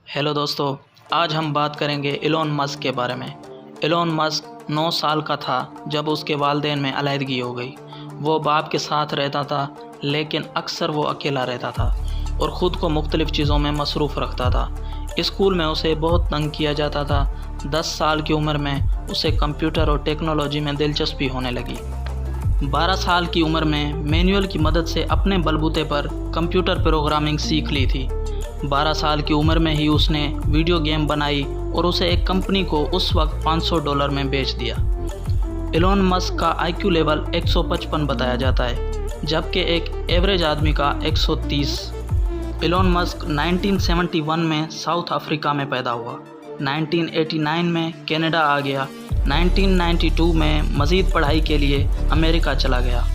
Hello दोस्तों, आज हम बात करेंगे एलोन मस्क के बारे में। एलोन मस्क 9 साल का था जब उसके वालिदैन में अलहदगी हो गई। वो बाप के साथ रहता था, लेकिन अक्सर वो अकेला रहता था और ख़ुद को मुख्तलिफ़ चीज़ों में मसरूफ़ रखता था। स्कूल में उसे बहुत तंग किया जाता था। 10 साल की उम्र में उसे कंप्यूटर और टेक्नोलॉजी में दिलचस्पी होने लगी। 12 साल की उम्र में मैनुअल की मदद से अपने बलबूते पर कंप्यूटर प्रोग्रामिंग सीख ली थी। 12 साल की उम्र में ही उसने वीडियो गेम बनाई और उसे एक कंपनी को उस वक्त $500 में बेच दिया। एलोन मस्क का IQ लेवल 155 बताया जाता है, जबकि एक एवरेज आदमी का 130। एलोन मस्क 1971 में साउथ अफ्रीका में पैदा हुआ। 1989 में कनाडा आ गया। 1992 में मज़ीद पढ़ाई के लिए अमेरिका चला गया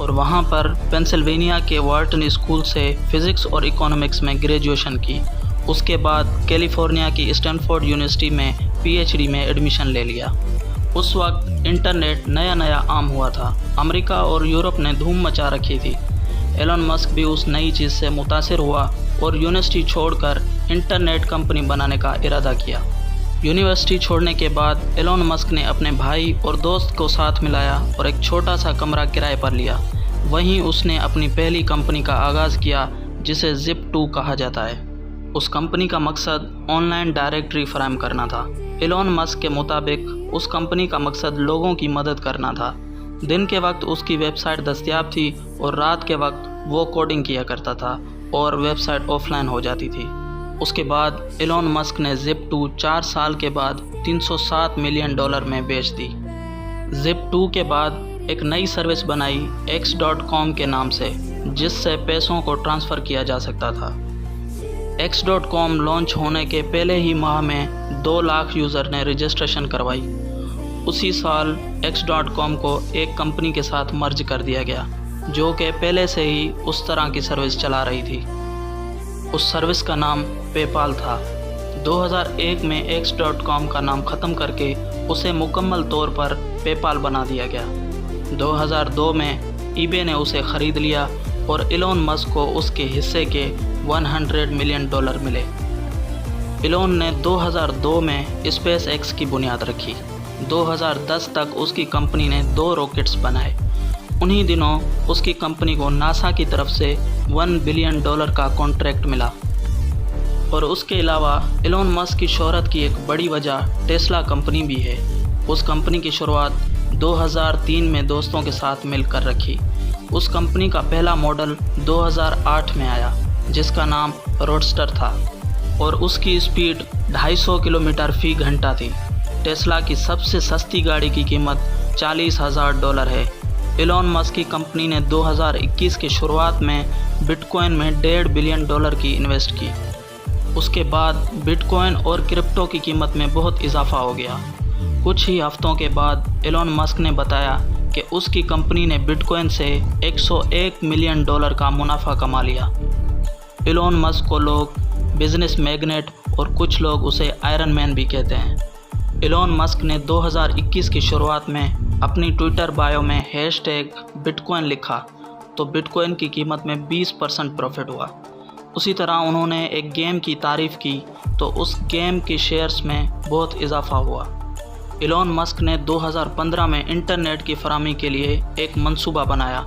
और वहाँ पर पेंसिल्वेनिया के वार्टन स्कूल से फ़िज़िक्स और इकोनॉमिक्स में ग्रेजुएशन की। उसके बाद कैलिफोर्निया की स्टैनफोर्ड यूनिवर्सिटी में PhD में एडमिशन ले लिया। उस वक्त इंटरनेट नया आम हुआ था। अमेरिका और यूरोप ने धूम मचा रखी थी। एलोन मस्क भी उस नई चीज़ से मुतासिर हुआ और यूनिवर्सिटी छोड़कर इंटरनेट कंपनी बनाने का इरादा किया। यूनिवर्सिटी छोड़ने के बाद एलोन मस्क ने अपने भाई और दोस्त को साथ मिलाया और एक छोटा सा कमरा किराए पर लिया। वहीं उसने अपनी पहली कंपनी का आगाज़ किया, जिसे Zip2 कहा जाता है। उस कंपनी का मकसद ऑनलाइन डायरेक्टरी फराहम करना था। एलोन मस्क के मुताबिक उस कंपनी का मकसद लोगों की मदद करना था। दिन के वक्त उसकी वेबसाइट दस्तयाब थी और रात के वक्त वो कोडिंग किया करता था और वेबसाइट ऑफलाइन हो जाती थी। उसके बाद एलोन मस्क ने Zip2 4 साल के बाद $307 मिलियन में बेच दी। Zip2 के बाद एक नई सर्विस बनाई X.com के नाम से, जिससे पैसों को ट्रांसफ़र किया जा सकता था। X.com लॉन्च होने के पहले ही माह में 2 लाख यूज़र ने रजिस्ट्रेशन करवाई। उसी साल X.com को एक कंपनी के साथ मर्ज कर दिया गया, जो कि पहले से ही उस तरह की सर्विस चला रही थी। उस सर्विस का नाम पेपाल था। 2001 में X.com का नाम ख़त्म करके उसे मुकम्मल तौर पर पेपाल बना दिया गया। 2002 में eBay ने उसे ख़रीद लिया और एलोन मस्क को उसके हिस्से के $100 मिलियन मिले। एलोन ने 2002 में SpaceX की बुनियाद रखी। 2010 तक उसकी कंपनी ने 2 रॉकेट्स बनाए। उन्हीं दिनों उसकी कंपनी को नासा की तरफ से $1 बिलियन का कॉन्ट्रैक्ट मिला। और उसके अलावा एलोन मस्क की शोहरत की एक बड़ी वजह टेस्ला कंपनी भी है। उस कंपनी की शुरुआत 2003 में दोस्तों के साथ मिलकर रखी। उस कंपनी का पहला मॉडल 2008 में आया, जिसका नाम रोडस्टर था और उसकी स्पीड 250 किलोमीटर फ़ी घंटा थी। टेस्ला की सबसे सस्ती गाड़ी की कीमत $40,000 है। एलोन मस्क की कंपनी ने 2021 की शुरुआत में बिटकॉइन में $1.5 बिलियन की इन्वेस्ट की। उसके बाद बिटकॉइन और क्रिप्टो की कीमत में बहुत इजाफा हो गया। कुछ ही हफ्तों के बाद एलोन मस्क ने बताया कि उसकी कंपनी ने बिटकॉइन से $101 मिलियन का मुनाफा कमा लिया। एलोन मस्क को लोग बिजनेस मैग्नेट और कुछ लोग उसे आयरन मैन भी कहते हैं। एलोन मस्क ने 2021 की शुरुआत में अपनी ट्विटर बायो में #बिटकॉइन लिखा तो बिटकॉइन की कीमत में 20% प्रॉफिट हुआ। उसी तरह उन्होंने एक गेम की तारीफ़ की तो उस गेम के शेयर्स में बहुत इजाफा हुआ। एलोन मस्क ने 2015 में इंटरनेट की फराहमी के लिए एक मंसूबा बनाया।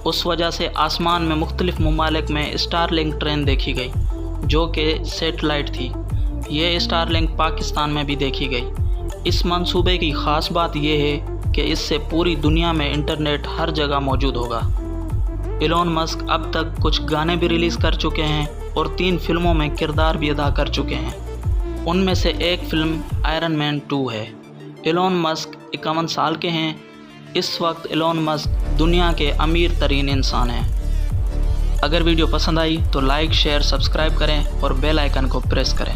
उस वजह से आसमान में मुख्तलिफ़ ममालिक में स्टारलिंक ट्रेन देखी गई, जो कि सैटेलाइट थी। ये स्टारलिंक पाकिस्तान में भी देखी गई। इस मंसूबे की ख़ास बात यह है कि इससे पूरी दुनिया में इंटरनेट हर जगह मौजूद होगा। एलोन मस्क अब तक कुछ गाने भी रिलीज़ कर चुके हैं और 3 फिल्मों में किरदार भी अदा कर चुके हैं। उनमें से एक फ़िल्म आयरन मैन 2 है। एलोन मस्क 51 साल के हैं। इस वक्त एलोन मस्क दुनिया के अमीर तरीन इंसान हैं। अगर वीडियो पसंद आई तो लाइक, शेयर, सब्सक्राइब करें और बेल आइकन को प्रेस करें।